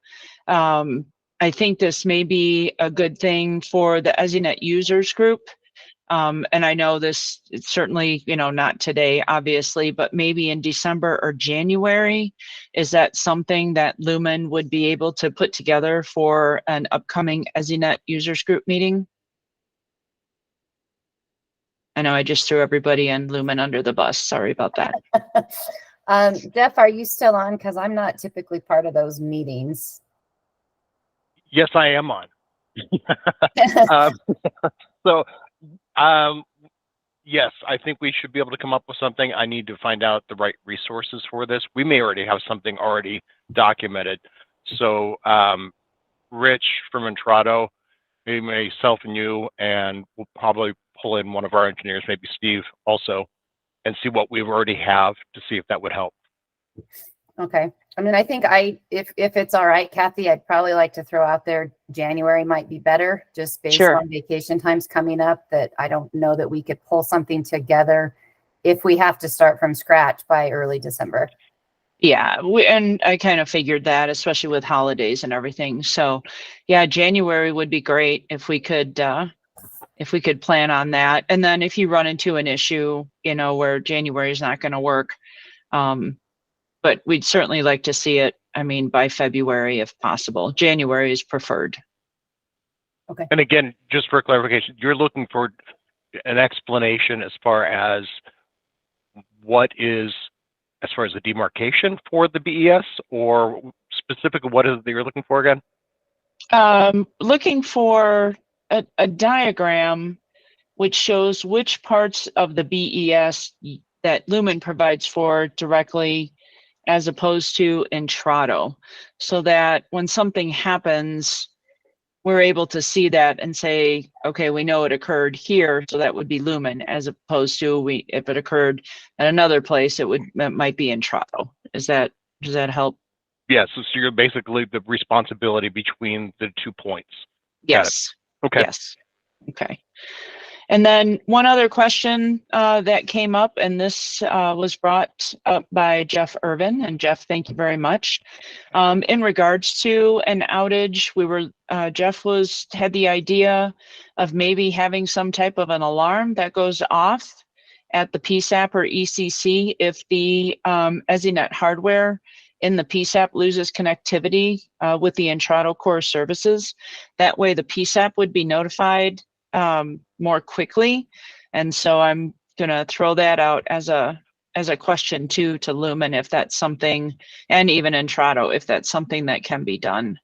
I think this may be a good thing for the ESInet users group. And I know this, it's certainly, not today, obviously, but maybe in December or January. Is that something that Lumen would be able to put together for an upcoming ESInet users group meeting? I know I just threw everybody and Lumen under the bus. Sorry about that.
Jeff, are you still on? Because I'm not typically part of those meetings.
Yes, I am on. So, yes, I think we should be able to come up with something. I need to find out the right resources for this. We may already have something already documented. So, Rich from Intrado, maybe myself and you, and we'll probably pull in one of our engineers, maybe Steve also, and see what we already have to see if that would help.
Okay. I mean, I think if it's all right, Kathy, I'd probably like to throw out there January might be better, just based on vacation times coming up, that I don't know that we could pull something together if we have to start from scratch by early December.
Yeah, and I kind of figured that, especially with holidays and everything. So yeah, January would be great if we could plan on that. And then if you run into an issue, where January is not going to work, but we'd certainly like to see it, by February if possible. January is preferred.
Okay.
And again, just for clarification, you're looking for an explanation as far as what is, as far as the demarcation for the BES, or specifically what is it that you're looking for again?
Looking for a diagram which shows which parts of the BES that Lumen provides for directly as opposed to Intrado, so that when something happens, we're able to see that and say, okay, we know it occurred here, so that would be Lumen, as opposed to if it occurred at another place, it might be Intrado. Does that help?
Yes, so you're basically the responsibility between the 2 points.
Yes.
Okay.
Yes. Okay. And then one other question that came up, and this was brought up by Jeff Irvin. And Jeff, thank you very much. In regards to an outage, Jeff had the idea of maybe having some type of an alarm that goes off at the PSAP or ECC if the ESInet hardware in the PSAP loses connectivity with the Intrado core services. That way the PSAP would be notified more quickly. And so I'm gonna throw that out as a question too to Lumen, if that's something, and even Intrado, if that's something that can be done.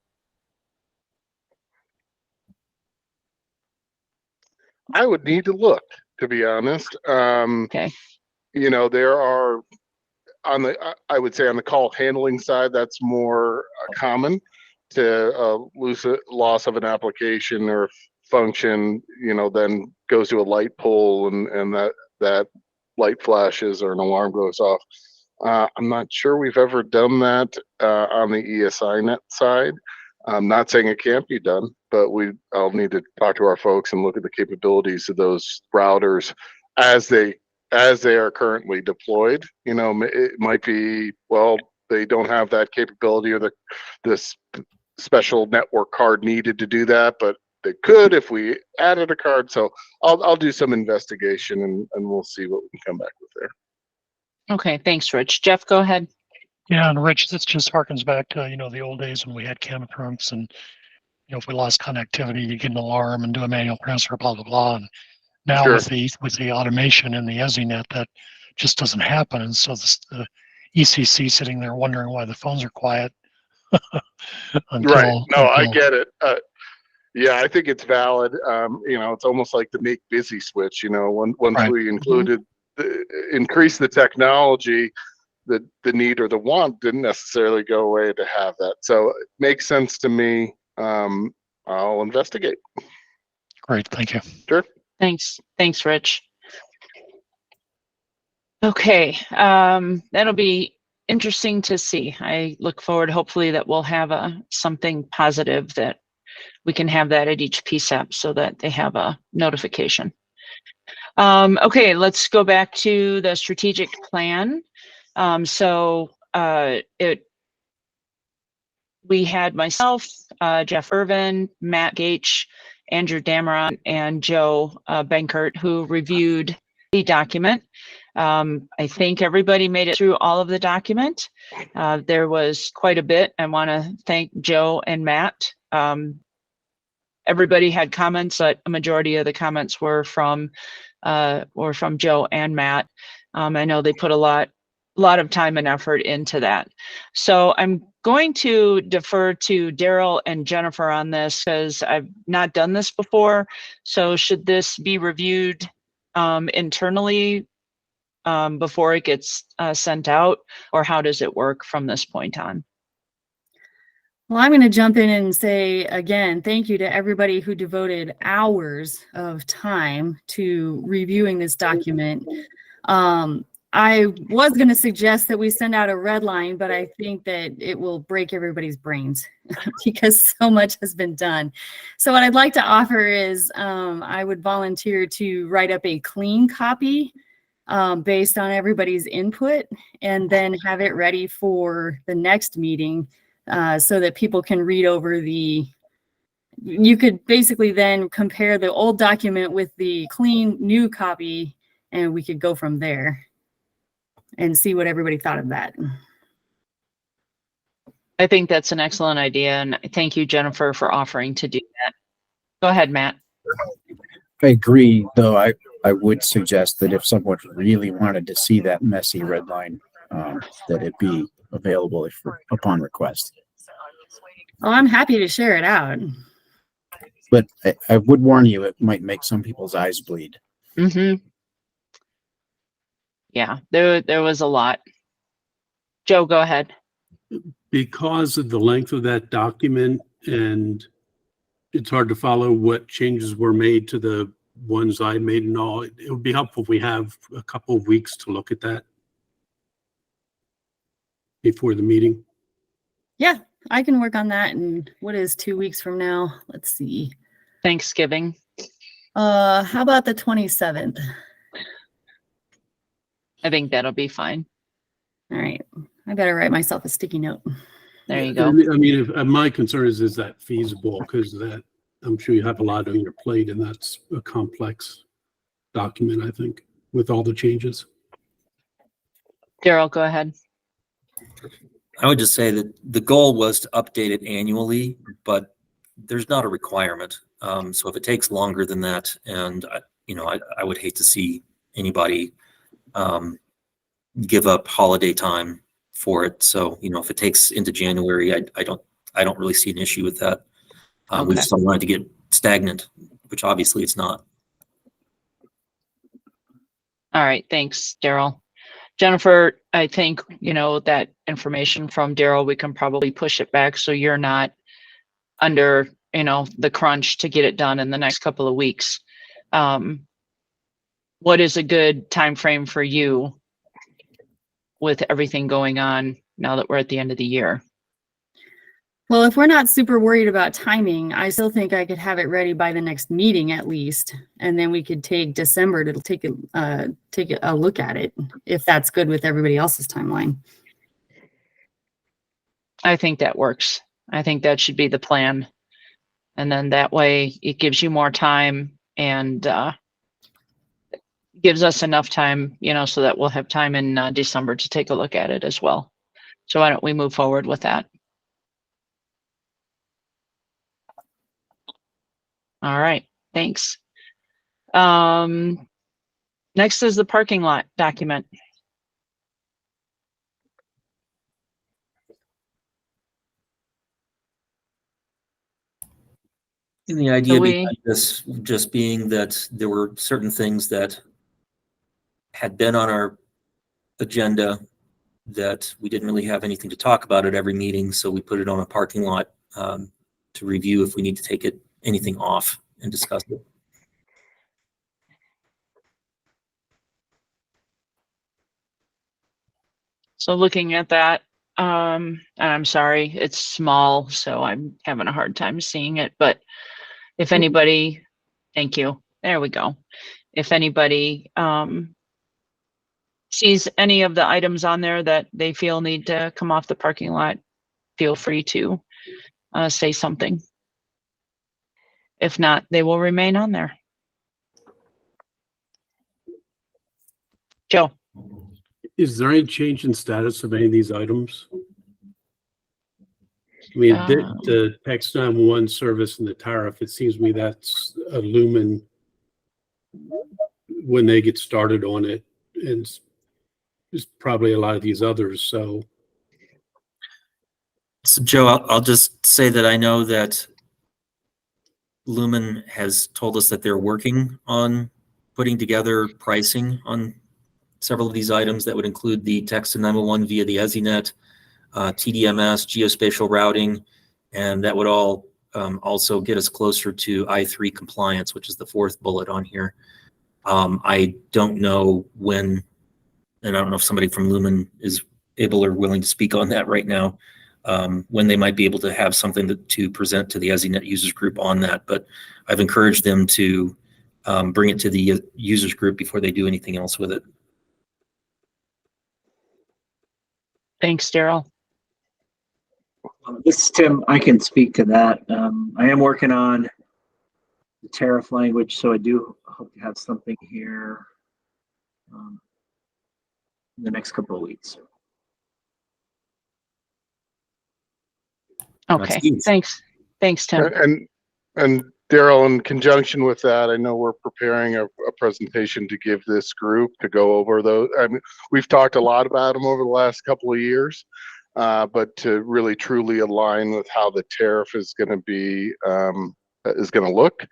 I would need to look, to be honest.
Okay.
You know, there are on the, I would say on the call handling side, that's more common to loss of an application or function, you know, then goes to a light pole and that light flashes or an alarm goes off. I'm not sure we've ever done that on the ESInet side. I'm not saying it can't be done, but I'll need to talk to our folks and look at the capabilities of those routers as they are currently deployed. You know, it might be, well, they don't have that capability or this special network card needed to do that, but they could if we added a card. So I'll do some investigation and we'll see what we can come back with there.
Okay, thanks, Rich. Jeff, go ahead.
Yeah, and Rich, this just harkens back to, you know, the old days when we had chemtrunks and, you know, if we lost connectivity, you get an alarm and do a manual transfer, blah, blah, blah. And now
Sure.
with the automation and the ESInet, that just doesn't happen. And so the ECC sitting there wondering why the phones are quiet.
Right. No, I get it. Yeah, I think it's valid. You know, it's almost like the make busy switch. You know, once
Right.
we increase the technology, the need or the want didn't necessarily go away to have that. So it makes sense to me. I'll investigate.
Great, thank you.
Sure.
Thanks, Rich. Okay, that'll be interesting to see. I look forward, hopefully, that we'll have something positive that we can have that at each PSAP so that they have a notification. Okay, let's go back to the strategic plan. We had myself, Jeff Irvin, Matt Gaich, Andrew Dameron, and Joe Benkert, who reviewed the document. I think everybody made it through all of the document. There was quite a bit. I want to thank Joe and Matt. Everybody had comments, but a majority of the comments were from Joe and Matt. I know they put a lot of time and effort into that. So I'm going to defer to Daryl and Jennifer on this because I've not done this before. So should this be reviewed internally before it gets sent out, or how does it work from this point on?
Well, I'm going to jump in and say again, thank you to everybody who devoted hours of time to reviewing this document. I was going to suggest that we send out a red line, but I think that it will break everybody's brains because so much has been done. So what I'd like to offer is I would volunteer to write up a clean copy based on everybody's input and then have it ready for the next meeting so that people can read over you could basically then compare the old document with the clean new copy and we could go from there and see what everybody thought of that.
I think that's an excellent idea, and thank you, Jennifer, for offering to do that. Go ahead, Matt.
I agree, though I would suggest that if someone really wanted to see that messy red line, that it be available upon request.
Oh, I'm happy to share it out.
But I would warn you, it might make some people's eyes bleed.
Mm-hmm. Yeah, there was a lot. Joe, go ahead.
Because of the length of that document and it's hard to follow what changes were made to the ones I made and all, it would be helpful if we have a couple of weeks to look at that before the meeting.
Yeah, I can work on that. And what is 2 weeks from now? Let's see.
Thanksgiving.
How about the 27th?
I think that'll be fine.
All right. I better write myself a sticky note.
There you go.
I mean, my concern is that feasible? Because that I'm sure you have a lot on your plate and that's a complex document, I think. with all the changes.
Daryl, go ahead.
I would just say that the goal was to update it annually, but there's not a requirement. So if it takes longer than that, and I would hate to see anybody give up holiday time for it. So if it takes into January, I don't really see an issue with that. We
Okay.
just don't want it to get stagnant, which obviously it's not.
All right, thanks, Daryl. Jennifer, I think, that information from Daryl, we can probably push it back so you're not under, the crunch to get it done in the next couple of weeks. What is a good time frame for you with everything going on now that we're at the end of the year?
Well, if we're not super worried about timing, I still think I could have it ready by the next meeting at least, and then we could take December to take a look at it if that's good with everybody else's timeline.
I think that works. I think that should be the plan. And then that way it gives you more time and gives us enough time, so that we'll have time in December to take a look at it as well. So why don't we move forward with that? All right, thanks. Next is the parking lot document.
And the idea
So
behind this just being that there were certain things that had been on our agenda that we didn't really have anything to talk about at every meeting, so we put it on a parking lot to review if we need to take anything off and discuss it.
So looking at that, and I'm sorry, it's small, so I'm having a hard time seeing it, but if anybody, thank you, there we go. If anybody sees any of the items on there that they feel need to come off the parking lot, feel free to say something. If not, they will remain on there. Joe.
Is there any change in status of any of these items? I mean, the text 911 service and the tariff, it seems to me that's a Lumen when they get started on it, and there's probably a lot of these others. So
Joe, I'll just say that I know that Lumen has told us that they're working on putting together pricing on several of these items that would include the text to 911 via the ESInet, TDMS, geospatial routing, and that would all also get us closer to I3 compliance, which is the fourth bullet on here. I don't know when, and I don't know if somebody from Lumen is able or willing to speak on that right now, when they might be able to have something to present to the ESInet users group on that. But I've encouraged them to bring it to the users group before they do anything else with it.
Thanks, Daryl.
This is Tim. I can speak to that. I am working on the tariff language, so I do hope to have something here in the next couple of weeks.
Okay, thanks. Thanks, Tim.
And Daryl, in conjunction with that, I know we're preparing a presentation to give this group to go over those. I mean, we've talked a lot about them over the last couple of years, but to really truly align with how the tariff is going to be, is going to look.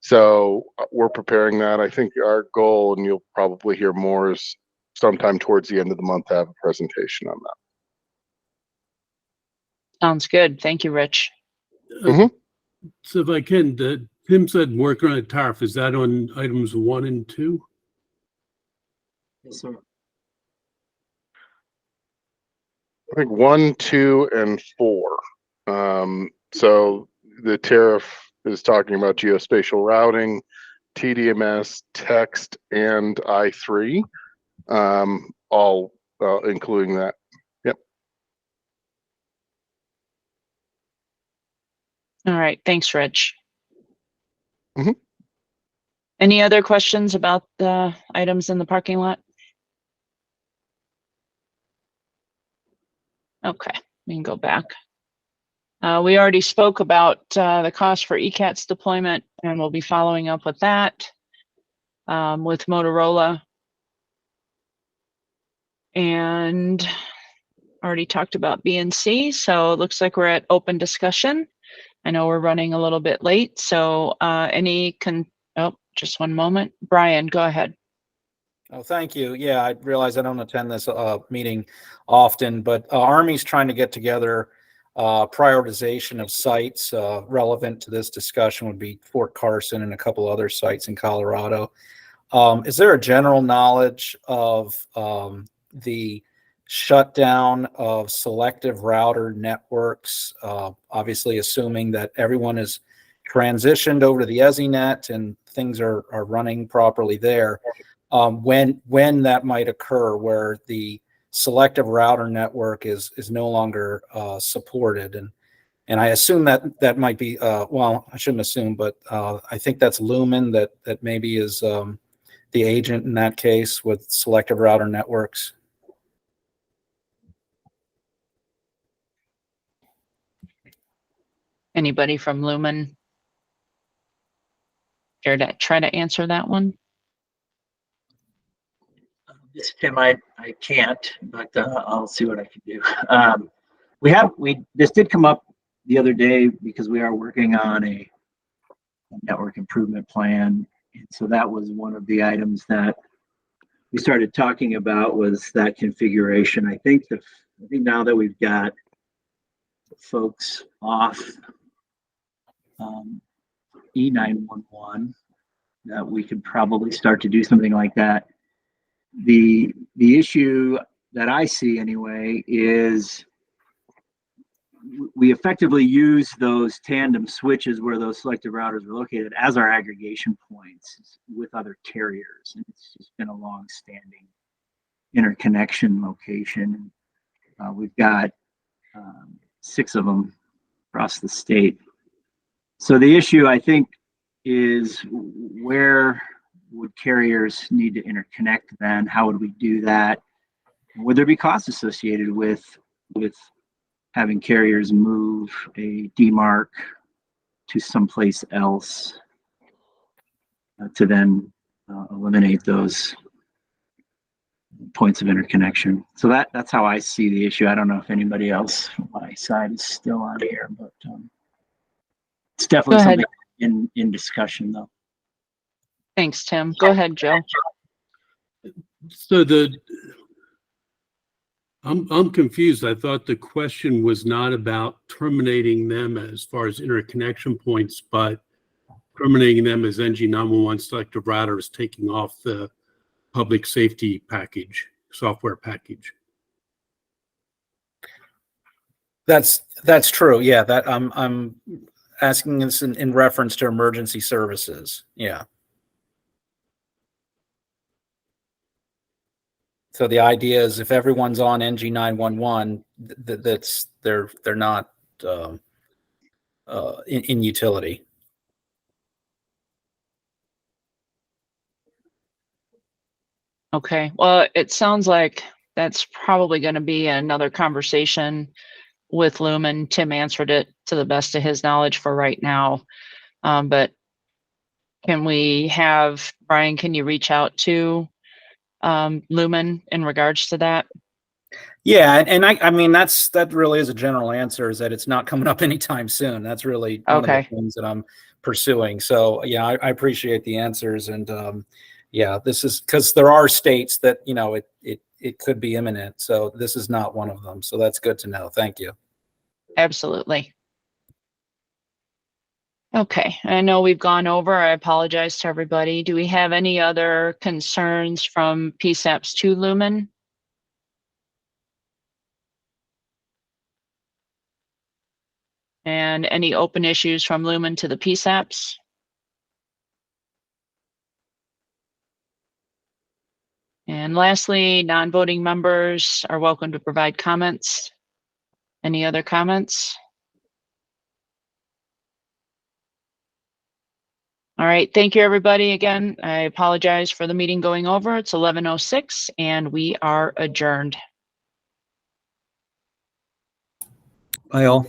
So we're preparing that. I think our goal, and you'll probably hear more, is sometime towards the end of the month to have a presentation on that.
Sounds good. Thank you, Rich.
So if I can, Tim said working on a tariff. Is that on items 1 and 2?
Yes, sir.
I think 1, 2, and 4. So the tariff is talking about geospatial routing, TDMS, text, and I3, all including that. Yep.
All right. Thanks, Rich. Any other questions about the items in the parking lot? Okay, we can go back. We already spoke about the cost for ECAT's deployment, and we'll be following up with that with Motorola. And already talked about BNC, so it looks like we're at open discussion. I know we're running a little bit late, so just one moment. Brian, go ahead.
Oh, thank you. Yeah, I realize I don't attend this meeting often, but Army's trying to get together prioritization of sites relevant to this discussion would be Fort Carson and a couple other sites in Colorado. Is there a general knowledge of the shutdown of selective router networks, obviously assuming that everyone is transitioned over to the ESInet and things are running properly there, when that might occur where the selective router network is no longer supported? And I assume that might be, well, I shouldn't assume, but I think that's Lumen that maybe is the agent in that case with selective router networks.
Anybody from Lumen care to try to answer that one?
This is Tim. I can't, but I'll see what I can do. This did come up the other day because we are working on a network improvement plan. And so that was one of the items that we started talking about, was that configuration. I think now that we've got folks off E911, that we could probably start to do something like that. The issue that I see anyway is we effectively use those tandem switches where those selective routers are located as our aggregation points with other carriers. And it's just been a long-standing interconnection location. We've got 6 of them across the state. So the issue, I think, is where would carriers need to interconnect then? How would we do that? Would there be costs associated with having carriers move a DMARC to someplace else to then eliminate those points of interconnection? So that's how I see the issue. I don't know if anybody else from my side is still on here, but it's definitely something in discussion though.
Thanks, Tim. Go ahead, Joe.
So I'm confused. I thought the question was not about terminating them as far as interconnection points, but terminating them as NG911 selective routers taking off the public safety package, software package.
That's true. Yeah, that I'm asking this in reference to emergency services. Yeah. So the idea is if everyone's on NG911, they're not in utility.
Okay, well, it sounds like that's probably going to be another conversation with Lumen. Tim answered it to the best of his knowledge for right now. But can we have, Brian, can you reach out to Lumen in regards to that?
Yeah, and I mean that really is a general answer, is that it's not coming up anytime soon. That's really one of the things that I'm pursuing. So yeah, I appreciate the answers, and yeah, this is because there are states that it could be imminent. So this is not one of them. So that's good to know. Thank you.
Absolutely. Okay, I know we've gone over. I apologize to everybody. Do we have any other concerns from PSAPs to Lumen? And any open issues from Lumen to the PSAPs? And lastly, non-voting members are welcome to provide comments. Any other comments? All right. Thank you, everybody. Again, I apologize for the meeting going over. It's 11:06 and we are adjourned.
Bye all.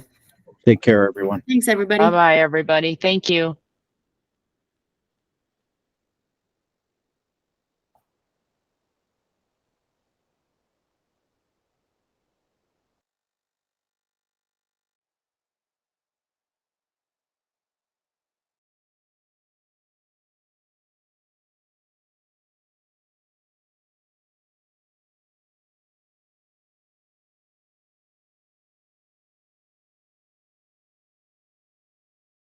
Take care, everyone.
Thanks, everybody.
Bye-bye, everybody. Thank you.